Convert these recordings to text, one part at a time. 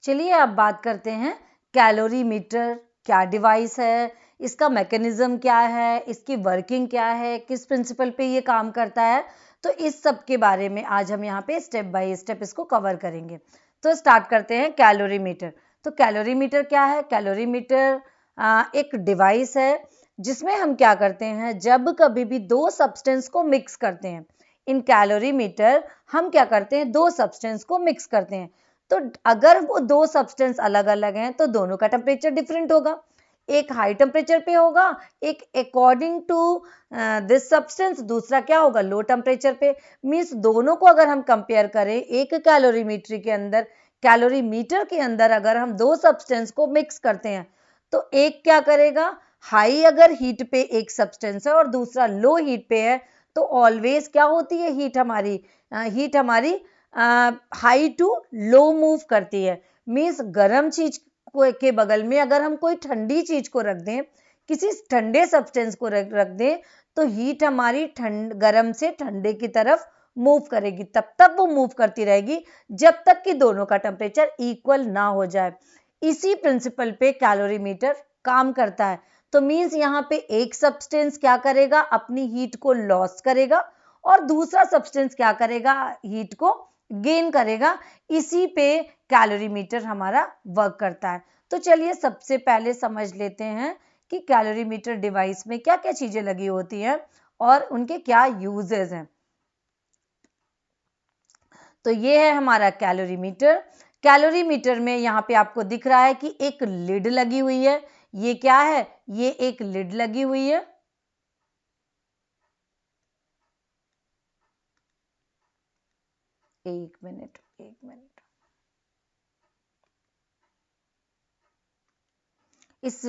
चलिए अब बात करते हैं कैलोरीमीटर क्या डिवाइस है, इसका मैकेनिज्म क्या है, इसकी वर्किंग क्या है, किस प्रिंसिपल पे ये काम करता है। तो इस सब के बारे में आज हम यहाँ पे स्टेप बाय स्टेप इसको कवर करेंगे। तो स्टार्ट करते हैं कैलोरीमीटर। तो कैलोरीमीटर क्या है? कैलोरीमीटर एक डिवाइस है जिसमें हम क्या करते हैं, जब कभी भी दो सब्सटेंस को मिक्स करते हैं, इन कैलोरीमीटर हम क्या करते हैं, दो सब्सटेंस को मिक्स करते हैं। तो अगर वो दो सब्सटेंस अलग अलग हैं तो दोनों का टेम्परेचर डिफरेंट होगा, एक हाई टेम्परेचर पे होगा, एक अकॉर्डिंग टू दिस सब्सटेंस, दूसरा क्या होगा, लो टेम्परेचर पे। मींस दोनों को अगर हम कंपेयर करें, एक कैलोरीमीटर के अंदर अगर हम दो सब्सटेंस को मिक्स करते हैं तो एक क्या करेगा, हाई अगर हीट पे एक सब्सटेंस है और दूसरा लो हीट पे है तो ऑलवेज क्या होती है, हीट हमारी हाई टू लो मूव करती है। मीन्स गर्म चीज के बगल में अगर हम कोई ठंडी चीज को रख दें, किसी ठंडे सब्सटेंस को रख दें, तो हीट हमारी गर्म से ठंडे की तरफ मूव करेगी। तब तक वो मूव करती रहेगी जब तक कि दोनों का टेम्परेचर इक्वल ना हो जाए। इसी प्रिंसिपल पे कैलोरीमीटर काम करता है। तो मीन्स यहाँ पे एक सब्सटेंस क्या करेगा, अपनी हीट को लॉस करेगा और दूसरा सब्सटेंस क्या करेगा, हीट को गेन करेगा। इसी पे कैलोरीमीटर हमारा वर्क करता है। तो चलिए सबसे पहले समझ लेते हैं कि कैलोरीमीटर डिवाइस में क्या क्या चीजें लगी होती हैं और उनके क्या यूजेस हैं। तो ये है हमारा कैलोरीमीटर। कैलोरीमीटर में यहाँ पे आपको दिख रहा है कि एक लिड लगी हुई है। ये क्या है, ये एक लिड लगी हुई है। एक मिनट। इस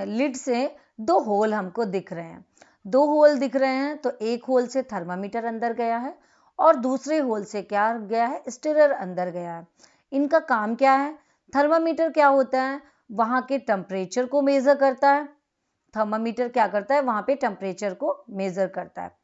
लिड से दो होल हमको दिख रहे हैं। दो होल दिख रहे हैं, तो एक होल से थर्मामीटर अंदर गया है और दूसरे होल से क्या गया है, स्टिरर अंदर गया है। इनका काम क्या है? थर्मामीटर क्या होता है, वहां के टेम्परेचर को मेजर करता है। थर्मामीटर क्या करता है, वहां पे टेम्परेचर को मेजर करता है।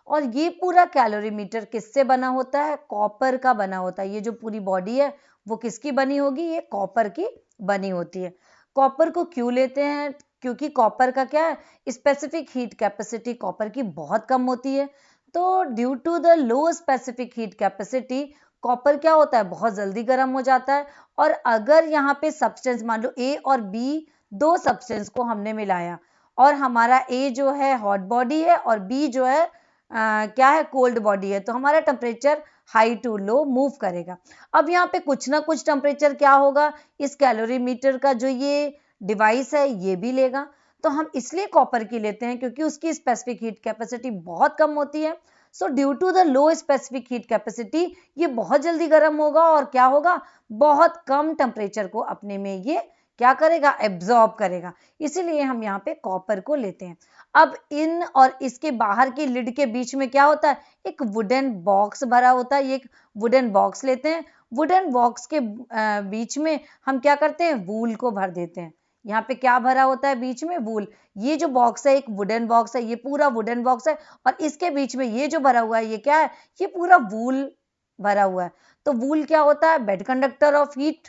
और ये पूरा कैलोरीमीटर किससे बना होता है? कॉपर का बना होता है। ये जो पूरी बॉडी है वो किसकी बनी होगी? ये कॉपर की बनी होती है। कॉपर को क्यों लेते हैं? क्योंकि कॉपर का क्या है, स्पेसिफिक हीट कैपेसिटी कॉपर की बहुत कम होती है। तो due to the low specific heat capacity copper क्या होता है, बहुत जल्दी गर्म हो जाता है। और अगर यहाँ पे सब्सटेंस मान लो ए और बी, दो सब्सटेंस को हमने मिलाया और हमारा ए जो है हॉट बॉडी है और बी जो है क्या है, कोल्ड बॉडी है, तो हमारा temperature high to low move करेगा। अब यहाँ पे कुछ ना कुछ टेम्परेचर क्या होगा, इस कैलोरीमीटर का जो ये डिवाइस है ये भी लेगा। तो हम इसलिए कॉपर की लेते हैं क्योंकि उसकी स्पेसिफिक हीट कैपेसिटी बहुत कम होती है। So due to the low specific heat capacity ये बहुत जल्दी गर्म होगा और क्या होगा, बहुत कम टेम्परेचर को अपने में ये क्या करेगा, एब्जॉर्ब करेगा। इसीलिए हम यहाँ पे कॉपर को लेते हैं। अब इन और इसके बाहर की लिड के बीच में क्या होता है, एक वुडन बॉक्स भरा होता है। ये एक वुडन बॉक्स लेते हैं। वुडन बॉक्स के बीच में हम क्या करते हैं, वूल को भर देते हैं। यहाँ पे क्या भरा होता है, बीच में वूल। ये जो बॉक्स है एक वुडन बॉक्स है, ये पूरा वुडन बॉक्स है और इसके बीच में ये जो भरा हुआ है ये क्या है, ये पूरा वूल भरा हुआ है। तो वूल क्या होता है, बेड कंडक्टर ऑफ हीट।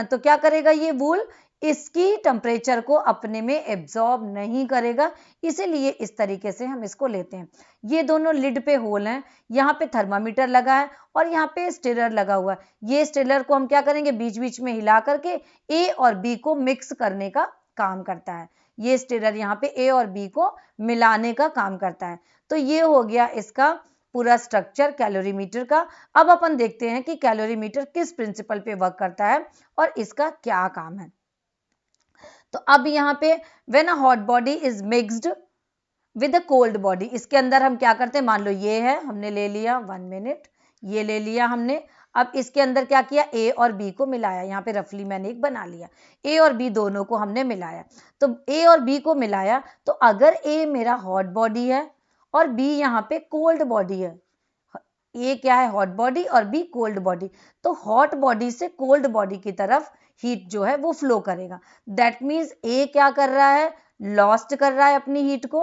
तो क्या करेगा ये वूल, इसकी टेम्परेचर को अपने में एब्जॉर्ब नहीं करेगा, इसीलिए इस तरीके से हम इसको लेते हैं। ये दोनों लिड पे होल हैं, यहाँ पे थर्मामीटर लगा है और यहाँ पे स्टिरर लगा हुआ है। ये स्टिरर को हम क्या करेंगे, बीच बीच में हिला करके ए और बी को मिक्स करने का काम करता है। ये स्टिरर यहाँ पे ए और बी को मिलाने का काम करता है। तो ये हो गया इसका पूरा स्ट्रक्चर कैलोरीमीटर का। अब अपन देखते हैं कि कैलोरीमीटर किस प्रिंसिपल पे वर्क करता है और इसका क्या काम है। तो अब यहाँ पे when a hot body is mixed with a cold body, इसके अंदर हम क्या करते हैं, मान लो ये है, हमने ले लिया, 1 मिनट, ये ले लिया हमने। अब इसके अंदर क्या किया, ए और बी को मिलाया। यहाँ पे रफली मैंने एक बना लिया, ए और बी दोनों को हमने मिलाया। तो ए और बी को मिलाया, तो अगर ए मेरा हॉट बॉडी है और बी यहाँ पे कोल्ड बॉडी है, ए क्या है, हॉट बॉडी और बी कोल्ड बॉडी, तो हॉट बॉडी से कोल्ड बॉडी की तरफ हीट जो है वो फ्लो करेगा। दैट मीन्स ए क्या कर रहा है, लॉस्ट कर रहा है अपनी हीट को,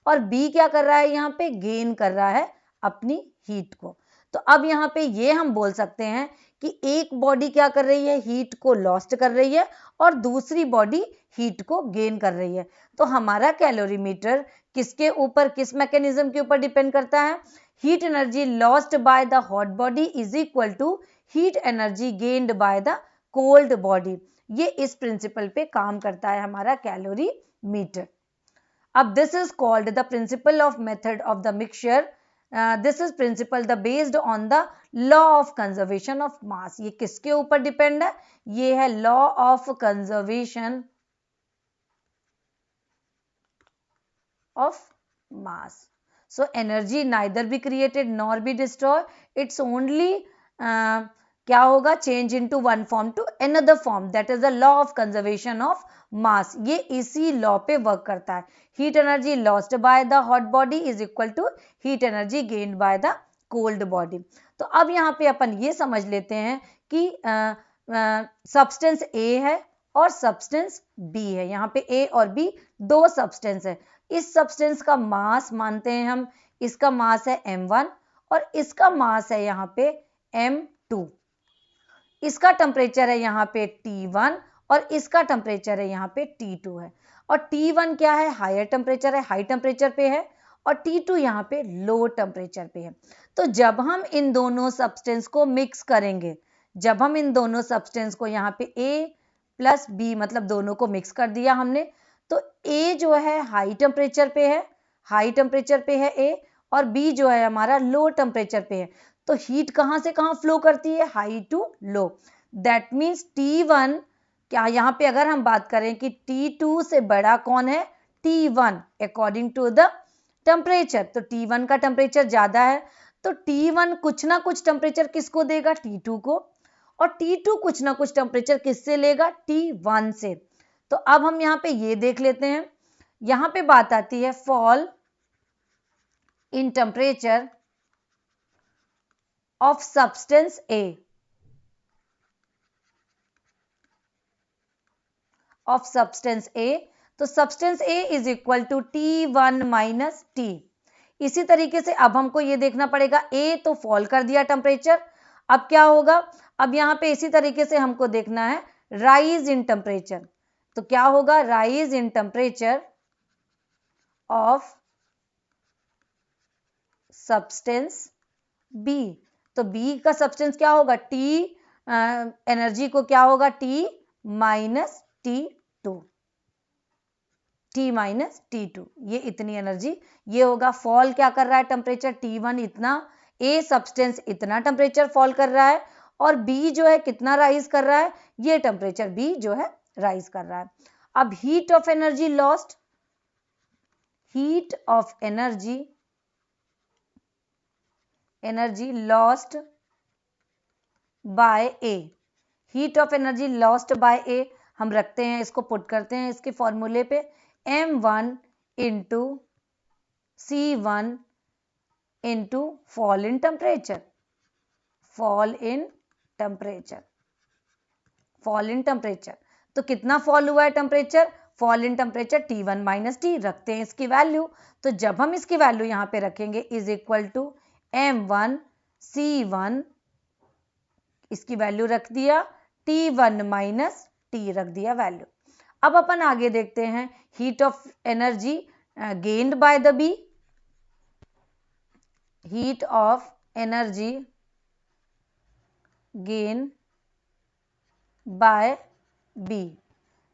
और बी क्या कर रहा है, यहाँ पे गेन कर रहा है अपनी हीट को। तो अब यहाँ पे ये हम बोल सकते हैं कि एक बॉडी क्या कर रही है, हीट को लॉस्ट कर रही है और दूसरी बॉडी हीट को गेन कर रही है। तो हमारा कैलोरीमीटर किसके ऊपर, किस मैकेनिज्म के ऊपर डिपेंड करता है, heat energy lost by the hot body is equal to heat energy gained by the cold body. ये इस प्रिंसिपल पे काम करता है हमारा कैलोरीमीटर। अब this is called the principle of method of the mixture. This is principle the based on the law of conservation of mass. ये किसके ऊपर डिपेंड है, ये है law of conservation of mass. So energy neither be created nor be destroyed, it's only क्या होगा, change into one form to another form, that is the law of conservation of mass। ये इसी law पे work करता है। heat energy lost by the hot body is equal to heat energy gained by the cold body। तो अब यहाँ पे अपन ये समझ लेते हैं कि सब्सटेंस A है और सब्सटेंस B है। यहाँ पे A और B दो सब्सटेंस है। इस सब्सटेंस का मास मानते हैं हम, इसका मास है m1 और इसका मास है यहाँ पे m2। इसका टेम्परेचर है यहाँ पे T1 और इसका टेम्परेचर है यहाँ पे T2 है। और T1 क्या है, हायर टेम्परेचर है, हाई टेम्परेचर पे है, और T2 यहाँ पे लो टेम्परेचर पे है। तो जब हम इन दोनों सब्सटेंस को मिक्स करेंगे, जब हम इन दोनों सब्सटेंस को यहाँ पे A प्लस B मतलब दोनों को मिक्स कर दिया हमने, तो A जो है हाई टेम्परेचर पे है, हाई टेम्परेचर पे है A, और B जो है हमारा लो टेम्परेचर पे है। तो हीट कहां से कहां फ्लो करती है, high to low. That means T1 क्या, यहाँ पे अगर हम बात करें कि T2 से बड़ा कौन है, T1 according to the temperature. तो T1 का टेम्परेचर ज्यादा है, तो T1 कुछ ना कुछ टेम्परेचर किसको देगा, T2 को, और T2 कुछ ना कुछ टेम्परेचर किससे लेगा, T1 से। तो अब हम यहाँ पे ये देख लेते हैं, यहाँ पे बात आती है fall in temperature of substance A, of substance A। तो substance A is equal to T1 minus T। इसी तरीके से अब हमको ये देखना पड़ेगा, A तो फॉल कर दिया टेम्परेचर, अब क्या होगा, अब यहाँ पे इसी तरीके से हमको देखना है राइज इन टेम्परेचर। तो क्या होगा, rise in temperature of substance B। तो B का सब्सटेंस क्या होगा, T एनर्जी को क्या होगा, T minus T2, T minus T2, ये इतनी एनर्जी ये होगा। फॉल क्या कर रहा है टेम्परेचर, T1 इतना, A सब्सटेंस इतना टेम्परेचर फॉल कर रहा है, और B जो है कितना राइज कर रहा है, ये टेम्परेचर B जो है राइज कर रहा है। अब heat of energy lost, heat of energy lost by A, heat of energy lost by A हम रखते हैं, इसको पुट करते हैं इसके फॉर्मूले पे, m1 into C1 into fall in temperature, fall in temperature, fall in temperature. तो कितना फॉल हुआ है temperature, fall in temperature T1 minus T, रखते हैं इसकी वैल्यू। तो जब हम इसकी वैल्यू यहाँ पे रखेंगे is equal to m1 C1, इसकी वैल्यू रख दिया, T1 माइनस T रख दिया वैल्यू। अब अपन आगे देखते हैं, heat of energy gained by the B, heat of energy gain by B।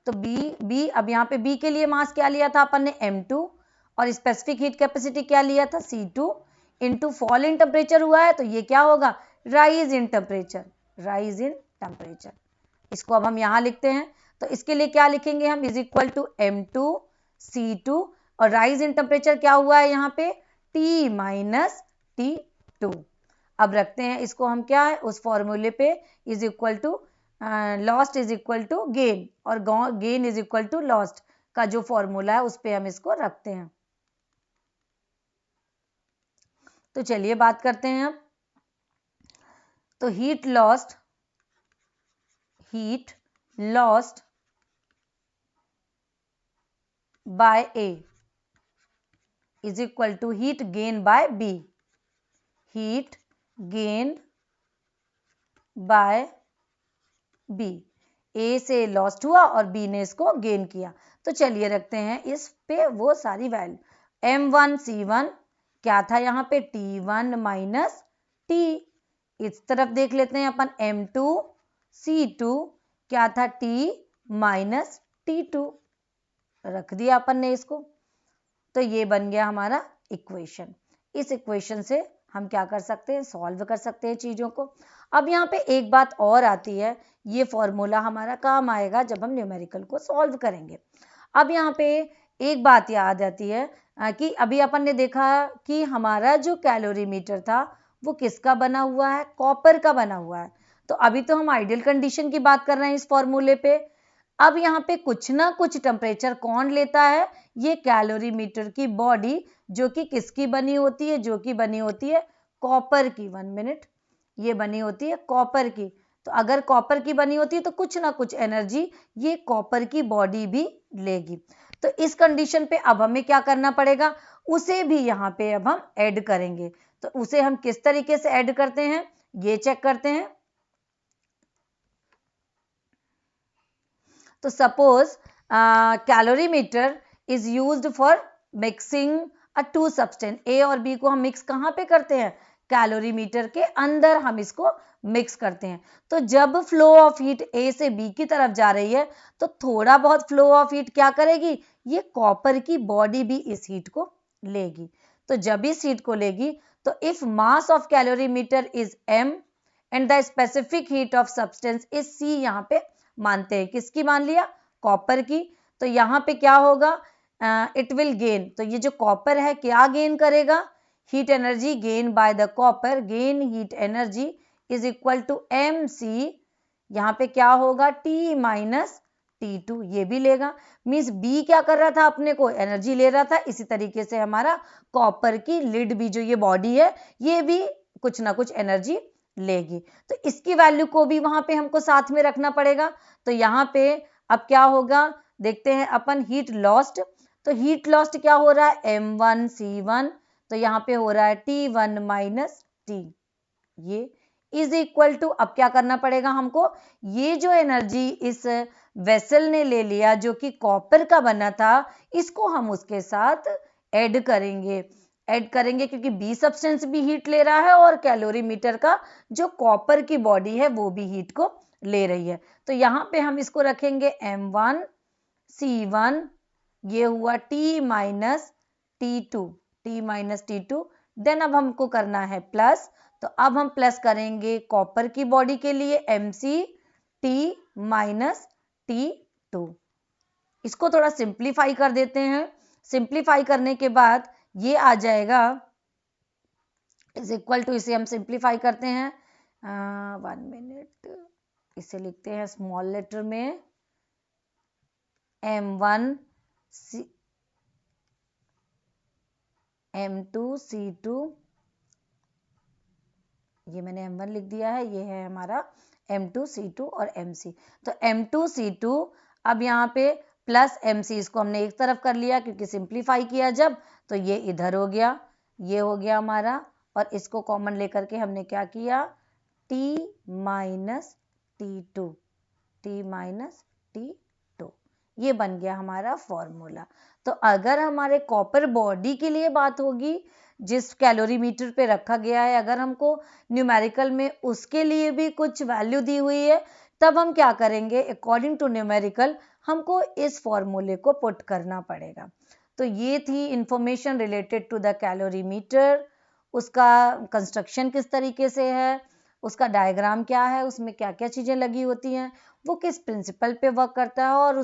तो B अब यहाँ पे B के लिए मास क्या लिया था अपन ने, m2, और स्पेसिफिक हीट कैपेसिटी क्या लिया था, C2, into fall in temperature हुआ है, तो ये क्या होगा, rise in temperature, rise in temperature. इसको अब हम यहाँ लिखते हैं, तो इसके लिए क्या लिखेंगे हम, is equal to m2 C2, और राइज इन टेम्परेचर क्या हुआ है यहाँ पे, T माइनस T2। अब रखते हैं इसको हम क्या है, उस फॉर्मूले पे, is equal to lost is equal to gain, और gain is equal to lost का जो फॉर्मूला है उस पे हम इसको रखते हैं। तो चलिए बात करते हैं अब। तो heat lost by A is equal to heat gain by B, heat gained by B. A से लॉस्ट हुआ और बी ने इसको गेन किया। तो चलिए रखते हैं इस पे वो सारी वैल्यू। M1 C1 क्या था यहाँ पे T1 माइनस T। इस तरफ देख लेते हैं अपन M2 C2 क्या था T माइनस T2। रख दिया अपन ने इसको। तो ये बन गया हमारा इक्वेशन। इस इक्वेशन से हम क्या कर सकते हैं, सॉल्व कर सकते हैं चीज़ों को। अब यहाँ पे एक बात और आती है, ये फॉर्मूला हमारा काम आएगा जब हम न्यूमेरिकल को सॉल्व करेंगे। अब यहाँ पे एक बात याद आती है कि अभी अपन ने देखा कि हमारा जो कैलोरीमीटर था वो किसका बना हुआ है, कॉपर का बना हुआ है। तो अभी तो हम आइडियल कंडीशन की बात कर रहे हैं इस फॉर्मूले पे। अब यहाँ पे कुछ ना कुछ टेम्परेचर कौन लेता है, ये कैलोरीमीटर की बॉडी, जो कि किसकी बनी होती है, जो कि बनी होती है कॉपर की। 1 मिनट, ये बनी होती है कॉपर की। तो अगर कॉपर की बनी होती है तो कुछ ना कुछ एनर्जी ये कॉपर की बॉडी भी लेगी। तो इस कंडीशन पे अब हमें क्या करना पड़ेगा, उसे भी यहाँ पे अब हम ऐड करेंगे। तो उसे हम किस तरीके से ऐड करते हैं ये चेक करते हैं। तो suppose calorimeter is used for mixing two substance. A और बी को हम मिक्स कहाँ पे करते हैं, कैलोरीमीटर के अंदर हम इसको मिक्स करते हैं। तो जब फ्लो ऑफ हीट ए से बी की तरफ जा रही है तो थोड़ा बहुत फ्लो ऑफ हीट क्या करेगी, ये कॉपर की बॉडी भी इस हीट को लेगी। तो जब इस हीट को लेगी तो if mass of calorimeter is m and the specific heat of substance is c, यहाँ पे मानते हैं किसकी मान लिया, कॉपर की। तो यहाँ पे क्या होगा, इट विल गेन। तो ये जो कॉपर है क्या गेन करेगा, heat energy gain by the copper. Gain heat energy is equal to mc। यहाँ पे क्या होगा T माइनस T2, ये भी लेगा। मीन्स B क्या कर रहा था, अपने को एनर्जी ले रहा था। इसी तरीके से हमारा कॉपर की लिड भी, जो ये बॉडी है, ये भी कुछ ना कुछ एनर्जी लेगी। तो इसकी वैल्यू को भी वहां पे हमको साथ में रखना पड़ेगा। तो यहाँ पे अब क्या होगा, देखते हैं अपन हीट लॉस्ट। तो हीट लॉस्ट क्या हो रहा है, M1 C1। तो यहाँ पे हो रहा है T1 माइनस T, ये इज इक्वल टू, अब क्या करना पड़ेगा हमको, ये जो एनर्जी इस वेसल ने ले लिया जो कि कॉपर का बना था, इसको हम उसके साथ ऐड करेंगे। ऐड करेंगे क्योंकि बी सब्सटेंस भी हीट ले रहा है और कैलोरीमीटर का जो कॉपर की बॉडी है वो भी हीट को ले रही है। तो यहाँ पे हम इसको रखेंगे M1 C1, ये हुआ T minus T2, T minus T2। Then अब हमको करना है प्लस। तो अब हम प्लस करेंगे कॉपर की बॉडी के लिए MC T माइनस T2। इसको थोड़ा सिंप्लीफाई कर देते हैं। सिंप्लीफाई करने के बाद ये आ जाएगा इज इक्वल टू, इसे हम सिंप्लीफाई करते हैं 1 मिनट, इसे लिखते हैं स्मॉल लेटर में M1 M2 C2, ये मैंने M1 लिख दिया है, ये है हमारा M2 C2 और MC। तो M2 C2, अब यहाँ पे प्लस MC, इसको हमने एक तरफ कर लिया क्योंकि सिंप्लीफाई किया जब, तो ये इधर हो गया, ये हो गया हमारा। और इसको कॉमन लेकर के हमने क्या किया, T minus T2, T minus T2, ये बन गया हमारा फॉर्मूला। तो अगर हमारे कॉपर बॉडी के लिए बात होगी जिस कैलोरीमीटर पे रखा गया है, अगर हमको न्यूमेरिकल में उसके लिए भी कुछ वैल्यू दी हुई है, तब हम क्या करेंगे, अकॉर्डिंग टू न्यूमेरिकल हमको इस फॉर्मूले को पुट करना पड़ेगा। तो ये थी information related to the calorimeter. उसका कंस्ट्रक्शन किस तरीके से है, उसका डायग्राम क्या है, उसमें क्या क्या चीज़ें लगी होती हैं, वो किस प्रिंसिपल पे वर्क करता है, और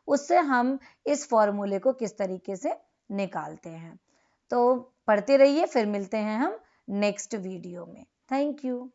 उससे हम इस फॉर्मूले को किस तरीके से निकालते हैं। तो पढ़ते रहिए, फिर मिलते हैं हम नेक्स्ट वीडियो में। Thank you.